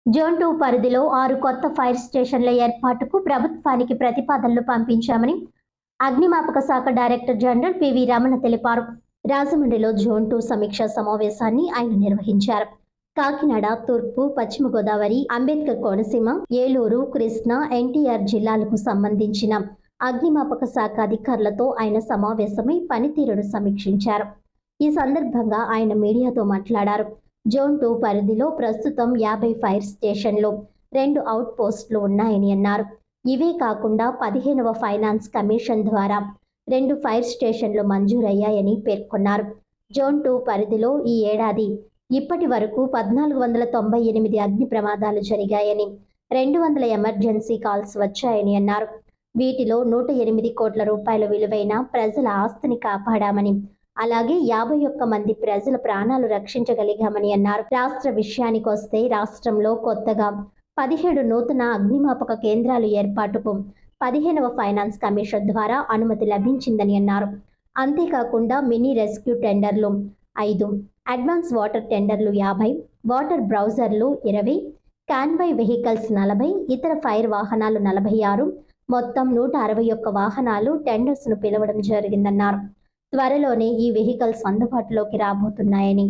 Zone 2 పరిధిలో 6 కొత్త fire స్టేషన్ల ఏర్పాటుకు ప్రభుత్వానికి ప్రతిపాదనలు పంపించామని అగ్నిమాపక శాఖ డైరెక్టర్ జనరల్ పివి రమణ తెలిపారు. రాజమండ్రిలో జోన్ 2 సమీక్షా సమావేశాన్ని ఆయన నిర్వహించారు. కాకినాడ, తూర్పు, పశ్చిమ గోదావరి, అంబేద్కర్ కోనసీమ, ఏలూరు, కృష్ణా, ఎన్టీఆర్ జిల్లాలకు సంబంధించిన అగ్నిమాపక శాఖ అధికారులతో ఆయన సమావేశమై పనితీరును సమీక్షించారు. ఈ సందర్భంగా ఆయన మీడియాతో మాట్లాడారు. జోన్ 2 పరిధిలో ప్రస్తుతం 50 ఫైర్ స్టేషన్లు, 2 అవుట్ పోస్టులు ఉన్నాయని అన్నారు. ఇవే కాకుండా 15వ ఫైనాన్స్ కమిషన్ ద్వారా 2 ఫైర్ స్టేషన్లు మంజూరయ్యాయని పేర్కొన్నారు. జోన్ 2 పరిధిలో ఈ ఏడాది ఇప్పటి వరకు 1498 అగ్ని ప్రమాదాలు జరిగాయని, 200 ఎమర్జెన్సీ కాల్స్ వచ్చాయని అన్నారు. వీటిలో 108 కోట్ల రూపాయల విలువైన ప్రజల ఆస్తిని కాపాడామని, అలాగే 51 మంది ప్రజల ప్రాణాలు రక్షించగలిగామని అన్నారు. రాష్ట్ర విషయానికొస్తే రాష్ట్రంలో కొత్తగా 17 నూతన అగ్నిమాపక కేంద్రాలు ఏర్పాటుకు 15వ ఫైనాన్స్ కమిషన్ ద్వారా అనుమతి లభించిందని అన్నారు. అంతేకాకుండా మినీ రెస్క్యూ టెండర్లు 5, అడ్వాన్స్ వాటర్ టెండర్లు 50, వాటర్ బ్రౌజర్లు 20, కాన్వాయ్ వెహికల్స్ 40, ఇతర ఫైర్ వాహనాలు 46, మొత్తం 161 వాహనాలు టెండర్స్ను పిలవడం జరిగిందన్నారు. త్వరలోనే ఈ వెహికల్స్ అందుబాటులోకి రాబోతున్నాయని,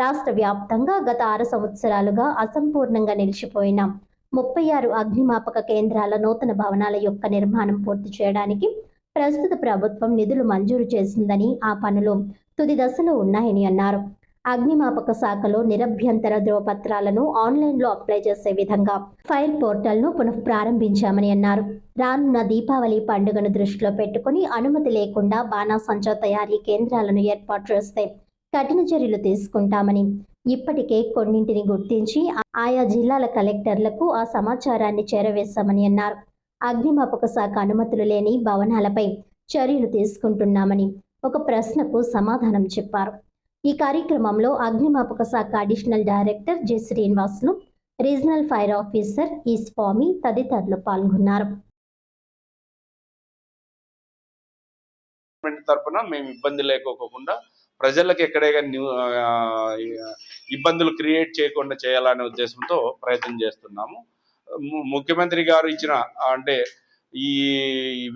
రాష్ట్ర వ్యాప్తంగా గత 6 సంవత్సరాలుగా అసంపూర్ణంగా నిలిచిపోయిన 36 అగ్నిమాపక కేంద్రాల నూతన భవనాల యొక్క నిర్మాణం పూర్తి చేయడానికి ప్రస్తుత ప్రభుత్వం నిధులు మంజూరు చేసిందని, ఆ పనులు తుది దశలో ఉన్నాయని అన్నారు. అగ్నిమాపక శాఖలో నిరభ్యంతర ధ్రువపత్రాలను ఆన్లైన్లో అప్లై చేసే విధంగా ఫైర్ పోర్టల్ను పునఃప్రారంభించామని అన్నారు. రానున్న దీపావళి పండుగను దృష్టిలో పెట్టుకుని అనుమతి లేకుండా బాణాసంచా తయారీ కేంద్రాలను ఏర్పాటు చేస్తే కఠిన చర్యలు తీసుకుంటామని, ఇప్పటికే కొన్నింటిని గుర్తించి ఆయా జిల్లాల కలెక్టర్లకు ఆ సమాచారాన్ని చేరవేశామని అన్నారు. అగ్నిమాపక శాఖ అనుమతులు లేని భవనాలపై చర్యలు తీసుకుంటున్నామని ఒక ప్రశ్నకు సమాధానం చెప్పారు. ఈ కార్యక్రమంలో అగ్నిమాపక శాఖ additional director J Srinivasulu, regional fire officer ఈ స్వామి తదితరులు పాల్గొన్నారు. తరపున మేము ఇబ్బంది లేకోకుండా ప్రజలకు ఎక్కడైనా ఇబ్బందులు క్రియేట్ చేయకుండా చేయాలనే ఉద్దేశంతో ప్రయత్నం చేస్తున్నాము. ముఖ్యమంత్రి గారు ఇచ్చిన అంటే ఈ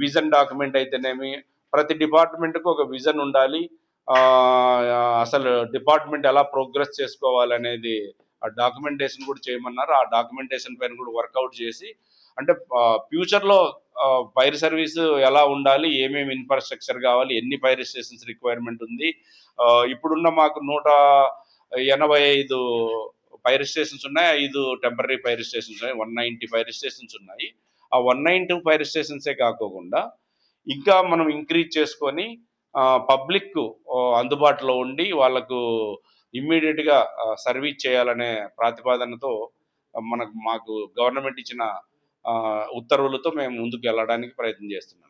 విజన్ డాక్యుమెంట్ అయితేనేమి, ప్రతి డిపార్ట్మెంట్కు ఒక విజన్ ఉండాలి. అసలు డిపార్ట్మెంట్ ఎలా ప్రోగ్రెస్ చేసుకోవాలనేది ఆ డాక్యుమెంటేషన్ కూడా చేయమన్నారు. ఆ డాక్యుమెంటేషన్ పైన కూడా వర్కౌట్ చేసి, అంటే ఫ్యూచర్లో ఫైర్ సర్వీస్ ఎలా ఉండాలి, ఏమేమి ఇన్ఫ్రాస్ట్రక్చర్ కావాలి, ఎన్ని ఫైర్ స్టేషన్స్ రిక్వైర్మెంట్ ఉంది, ఇప్పుడున్న మాకు 185 ఫైర్ స్టేషన్స్ ఉన్నాయి, 5 టెంపరీ ఫైర్ స్టేషన్స్ ఉన్నాయి, 190 ఫైర్ స్టేషన్స్ ఉన్నాయి. ఆ 190 ఫైర్ స్టేషన్సే కాకుండా ఇంకా మనం ఇంక్రీజ్ చేసుకొని పబ్లిక్ అందుబాటులో ఉండి వాళ్ళకు ఇమ్మీడియట్గా సర్వీస్ చేయాలనే ప్రతిపాదనతో మాకు గవర్నమెంట్ ఇచ్చిన ఉత్తర్వులతో మేము ముందుకు వెళ్ళడానికి ప్రయత్నం చేస్తున్నాం.